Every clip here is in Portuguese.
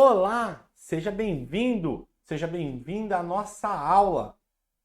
Olá, seja bem-vindo, seja bem-vinda à nossa aula.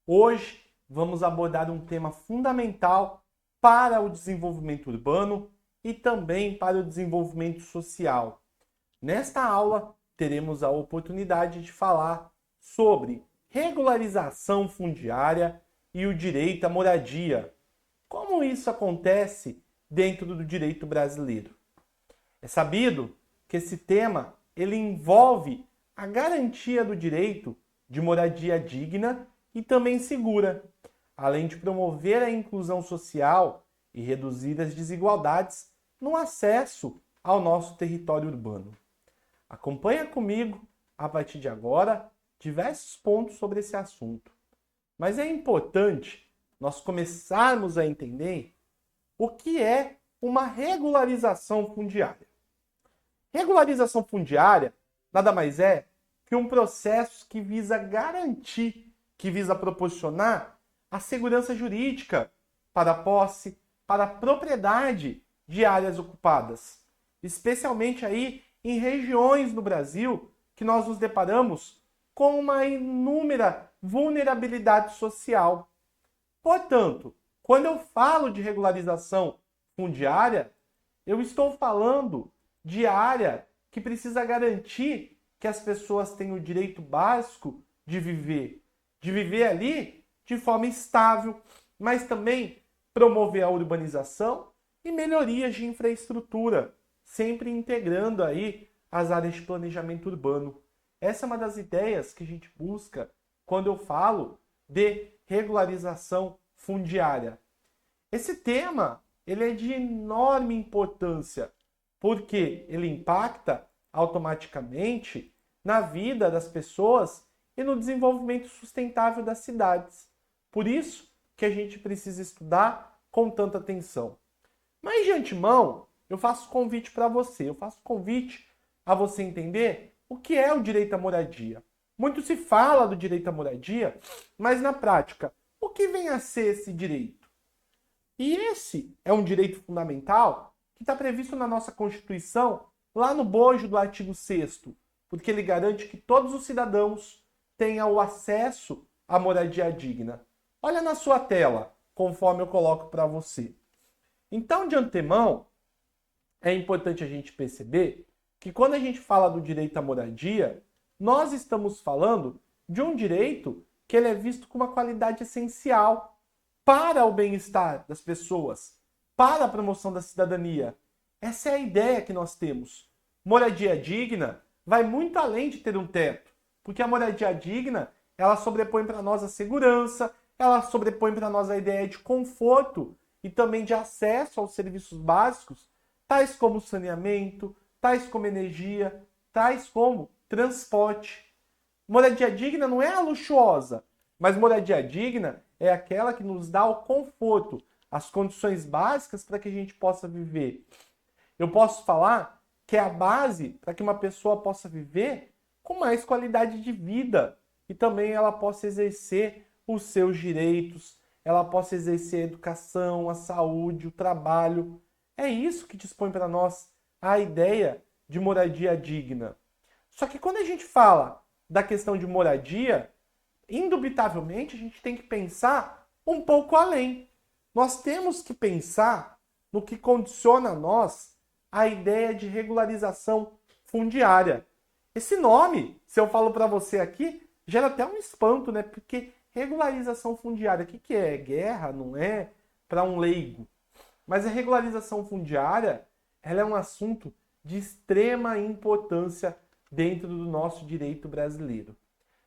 Hoje vamos abordar um tema fundamental para o desenvolvimento urbano e também para o desenvolvimento social. Nesta aula, teremos a oportunidade de falar sobre regularização fundiária e o direito à moradia. Como isso acontece dentro do direito brasileiro? É sabido que esse tema ele envolve a garantia do direito de moradia digna e também segura, além de promover a inclusão social e reduzir as desigualdades no acesso ao nosso território urbano. Acompanha comigo, a partir de agora, diversos pontos sobre esse assunto. Mas é importante nós começarmos a entender o que é uma regularização fundiária. Regularização fundiária nada mais é que um processo que visa garantir, que visa proporcionar a segurança jurídica para a posse, para a propriedade de áreas ocupadas, especialmente aí em regiões no Brasil que nós nos deparamos com uma inúmera vulnerabilidade social. Portanto, quando eu falo de regularização fundiária, eu estou falando de área que precisa garantir que as pessoas têm o direito básico de viver ali de forma estável, mas também promover a urbanização e melhorias de infraestrutura, sempre integrando aí as áreas de planejamento urbano. Essa é uma das ideias que a gente busca quando eu falo de regularização fundiária. Esse tema ele é de enorme importância, porque ele impacta automaticamente na vida das pessoas e no desenvolvimento sustentável das cidades. Por isso que a gente precisa estudar com tanta atenção. Mas de antemão, eu faço convite para você, eu faço convite a você entender o que é o direito à moradia. Muito se fala do direito à moradia, mas na prática, o que vem a ser esse direito? E esse é um direito fundamental que está previsto na nossa Constituição, lá no bojo do artigo 6º, porque ele garante que todos os cidadãos tenham o acesso à moradia digna. Olha na sua tela, conforme eu coloco para você. Então, de antemão, é importante a gente perceber que quando a gente fala do direito à moradia, nós estamos falando de um direito que ele é visto com uma qualidade essencial para o bem-estar das pessoas, para a promoção da cidadania. Essa é a ideia que nós temos. Moradia digna vai muito além de ter um teto, porque a moradia digna, ela sobrepõe para nós a segurança, ela sobrepõe para nós a ideia de conforto e também de acesso aos serviços básicos, tais como saneamento, tais como energia, tais como transporte. Moradia digna não é a luxuosa, mas moradia digna é aquela que nos dá o conforto, as condições básicas para que a gente possa viver. Eu posso falar que é a base para que uma pessoa possa viver com mais qualidade de vida e também ela possa exercer os seus direitos, ela possa exercer a educação, a saúde, o trabalho. É isso que dispõe para nós a ideia de moradia digna. Só que quando a gente fala da questão de moradia, indubitavelmente a gente tem que pensar um pouco além. Nós temos que pensar no que condiciona a nós a ideia de regularização fundiária. Esse nome, se eu falo para você aqui, gera até um espanto, né? Porque regularização fundiária, o que é? Guerra? Não é? Para um leigo. Mas a regularização fundiária, ela é um assunto de extrema importância dentro do nosso direito brasileiro.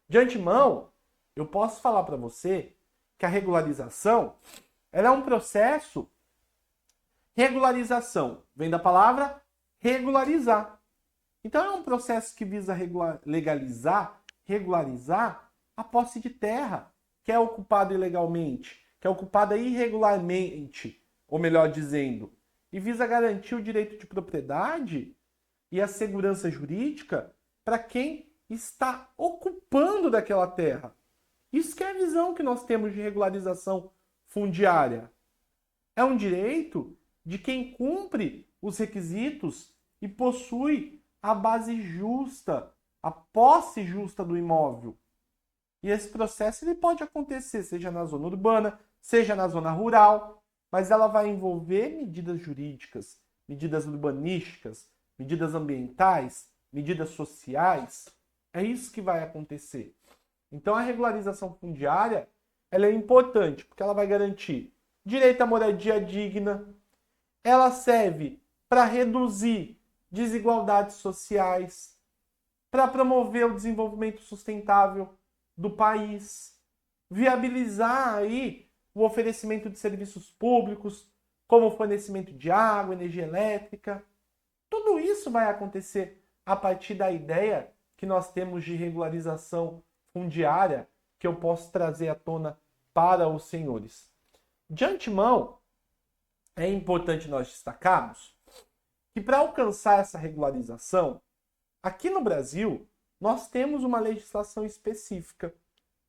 De antemão, eu posso falar para você que a regularização ela é um processo. Regularização vem da palavra regularizar. Então é um processo que visa regularizar a posse de terra que é ocupada ilegalmente, que é ocupada irregularmente, ou melhor dizendo, e visa garantir o direito de propriedade e a segurança jurídica para quem está ocupando daquela terra. Isso que é a visão que nós temos de regularização fundiária. É um direito de quem cumpre os requisitos e possui a base justa a posse justa do imóvel. E esse processo ele pode acontecer, seja na zona urbana, seja na zona rural, mas ela vai envolver medidas jurídicas, medidas urbanísticas, medidas ambientais, medidas sociais. É isso que vai acontecer. Então a regularização fundiária ela é importante, porque ela vai garantir direito à moradia digna, ela serve para reduzir desigualdades sociais, para promover o desenvolvimento sustentável do país, viabilizar aí o oferecimento de serviços públicos, como o fornecimento de água, energia elétrica. Tudo isso vai acontecer a partir da ideia que nós temos de regularização fundiária, que eu posso trazer à tona para os senhores. De antemão, é importante nós destacarmos que para alcançar essa regularização, aqui no Brasil, nós temos uma legislação específica.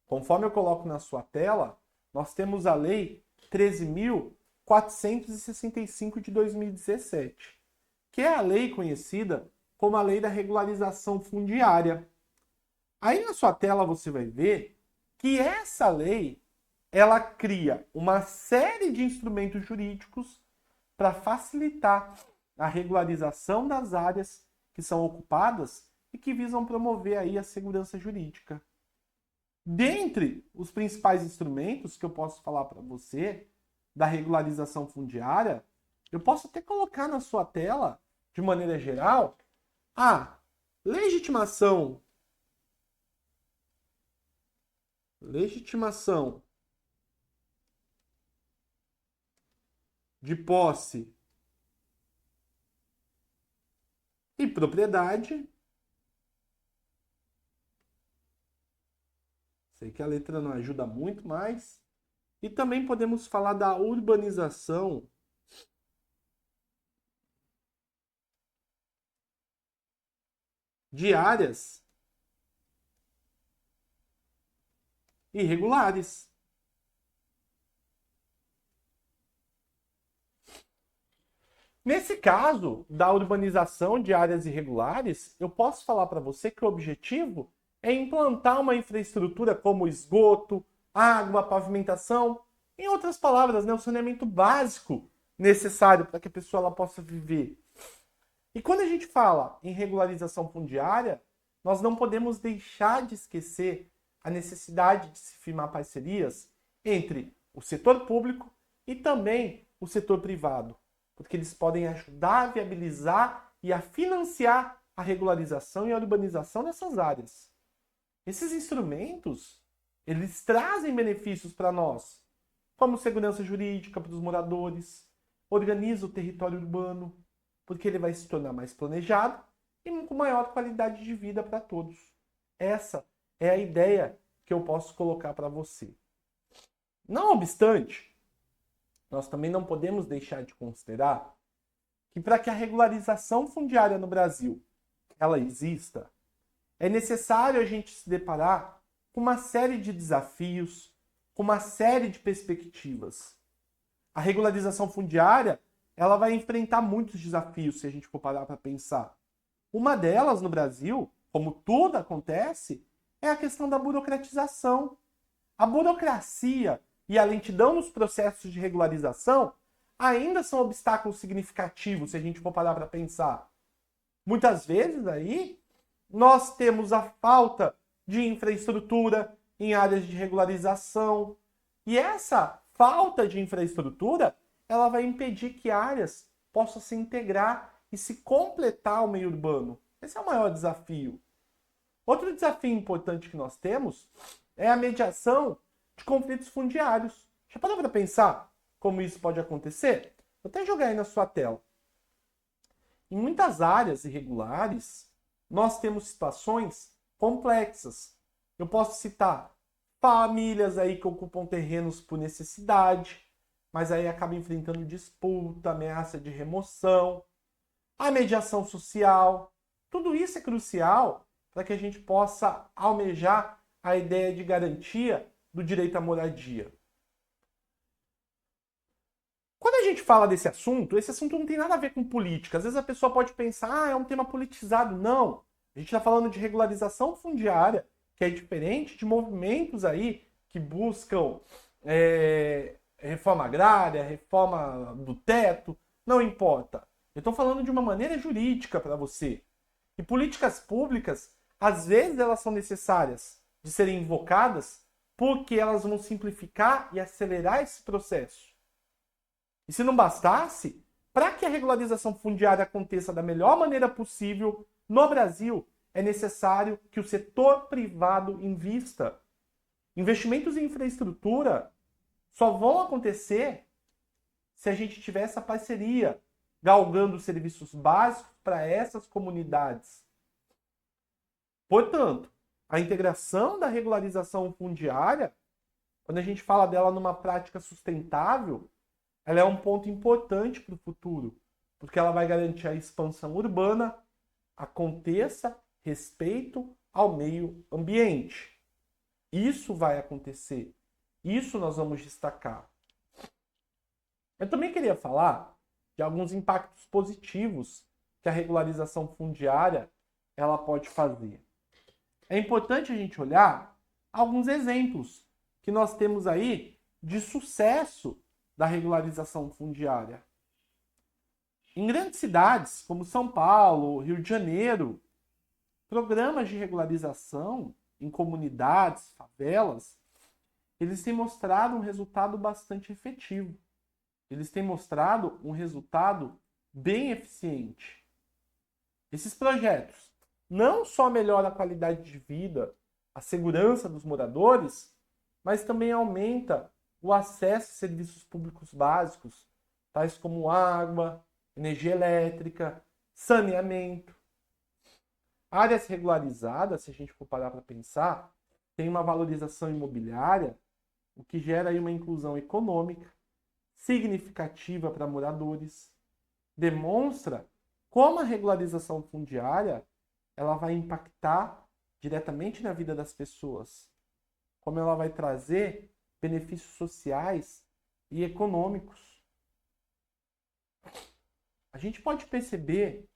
Conforme eu coloco na sua tela, nós temos a Lei 13.465 de 2017, que é a lei conhecida como a Lei da Regularização Fundiária. Aí na sua tela você vai ver que essa lei ela cria uma série de instrumentos jurídicos para facilitar a regularização das áreas que são ocupadas e que visam promover aí a segurança jurídica. Dentre os principais instrumentos que eu posso falar para você da regularização fundiária, eu posso até colocar na sua tela, de maneira geral, a legitimação de posse e propriedade. Sei que a letra não ajuda muito, mas... E também podemos falar da urbanização de áreas irregulares. Nesse caso da urbanização de áreas irregulares, eu posso falar para você que o objetivo é implantar uma infraestrutura como esgoto, água, pavimentação, em outras palavras, o saneamento básico necessário para que a pessoa ela possa viver. E quando a gente fala em regularização fundiária, nós não podemos deixar de esquecer a necessidade de se firmar parcerias entre o setor público e também o setor privado, porque eles podem ajudar a viabilizar e a financiar a regularização e a urbanização dessas áreas. Esses instrumentos, eles trazem benefícios para nós, como segurança jurídica para os moradores, organiza o território urbano, porque ele vai se tornar mais planejado e com maior qualidade de vida para todos. Essa é a ideia que eu posso colocar para você. Não obstante, nós também não podemos deixar de considerar que para que a regularização fundiária no Brasil ela exista, é necessário a gente se deparar com uma série de desafios, com uma série de perspectivas. A regularização fundiária ela vai enfrentar muitos desafios se a gente for parar para pensar. Uma delas no Brasil, como tudo acontece, é a questão da burocratização. A burocracia e a lentidão nos processos de regularização ainda são obstáculos significativos se a gente for parar para pensar. Muitas vezes aí nós temos a falta de infraestrutura em áreas de regularização e essa falta de infraestrutura ela vai impedir que áreas possam se integrar e se completar ao meio urbano. Esse é o maior desafio. Outro desafio importante que nós temos é a mediação de conflitos fundiários. Já parou para pensar como isso pode acontecer? Vou até jogar aí na sua tela. Em muitas áreas irregulares, nós temos situações complexas. Eu posso citar famílias aí que ocupam terrenos por necessidade, mas aí acaba enfrentando disputa, ameaça de remoção, a mediação social. Tudo isso é crucial para que a gente possa almejar a ideia de garantia do direito à moradia. Quando a gente fala desse assunto, esse assunto não tem nada a ver com política. Às vezes a pessoa pode pensar, é um tema politizado. Não. A gente está falando de regularização fundiária, que é diferente de movimentos aí que buscam reforma agrária, reforma do teto, não importa. Eu estou falando de uma maneira jurídica para você. E políticas públicas, às vezes elas são necessárias de serem invocadas porque elas vão simplificar e acelerar esse processo. E se não bastasse, para que a regularização fundiária aconteça da melhor maneira possível no Brasil, é necessário que o setor privado invista. Investimentos em infraestrutura só vão acontecer se a gente tiver essa parceria, galgando serviços básicos para essas comunidades. Portanto, a integração da regularização fundiária, quando a gente fala dela numa prática sustentável, ela é um ponto importante para o futuro, porque ela vai garantir a expansão urbana, aconteça respeito ao meio ambiente. Isso vai acontecer. Isso nós vamos destacar. Eu também queria falar de alguns impactos positivos que a regularização fundiária ela pode fazer. É importante a gente olhar alguns exemplos que nós temos aí de sucesso da regularização fundiária. Em grandes cidades como São Paulo, Rio de Janeiro, programas de regularização em comunidades, favelas, eles têm mostrado um resultado bastante efetivo. Eles têm mostrado um resultado bem eficiente. Esses projetos não só melhoram a qualidade de vida, a segurança dos moradores, mas também aumenta o acesso a serviços públicos básicos, tais como água, energia elétrica, saneamento. Áreas regularizadas, se a gente for parar para pensar, tem uma valorização imobiliária, o que gera aí uma inclusão econômica significativa para moradores. Demonstra como a regularização fundiária ela vai impactar diretamente na vida das pessoas, como ela vai trazer benefícios sociais e econômicos. A gente pode perceber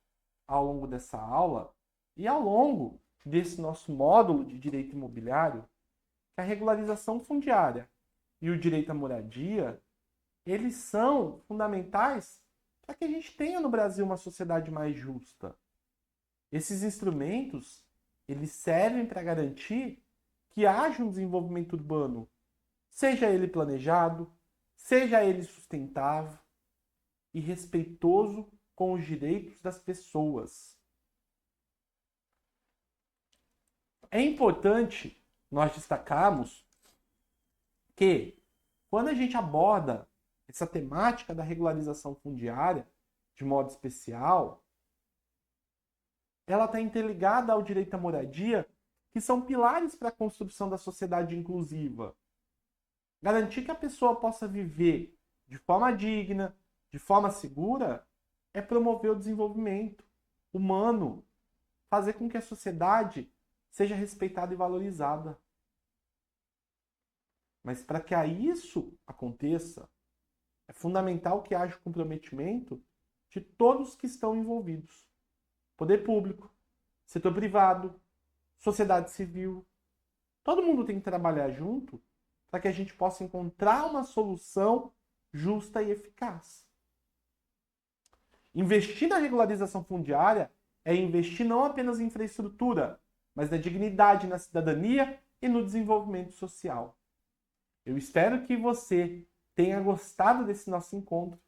ao longo dessa aula e ao longo desse nosso módulo de direito imobiliário que a regularização fundiária e o direito à moradia, eles são fundamentais para que a gente tenha no Brasil uma sociedade mais justa. Esses instrumentos, eles servem para garantir que haja um desenvolvimento urbano, seja ele planejado, seja ele sustentável e respeitoso com os direitos das pessoas. É importante nós destacarmos que, quando a gente aborda essa temática da regularização fundiária de modo especial, ela está interligada ao direito à moradia, que são pilares para a construção da sociedade inclusiva. Garantir que a pessoa possa viver de forma digna, de forma segura, é promover o desenvolvimento humano, fazer com que a sociedade seja respeitada e valorizada. Mas para que isso aconteça, é fundamental que haja o comprometimento de todos que estão envolvidos. Poder público, setor privado, sociedade civil. Todo mundo tem que trabalhar junto para que a gente possa encontrar uma solução justa e eficaz. Investir na regularização fundiária é investir não apenas em infraestrutura, mas na dignidade, na cidadania e no desenvolvimento social. Eu espero que você tenha gostado desse nosso encontro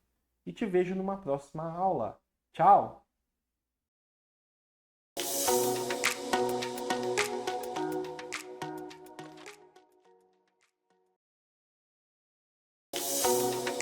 e te vejo numa próxima aula. Tchau!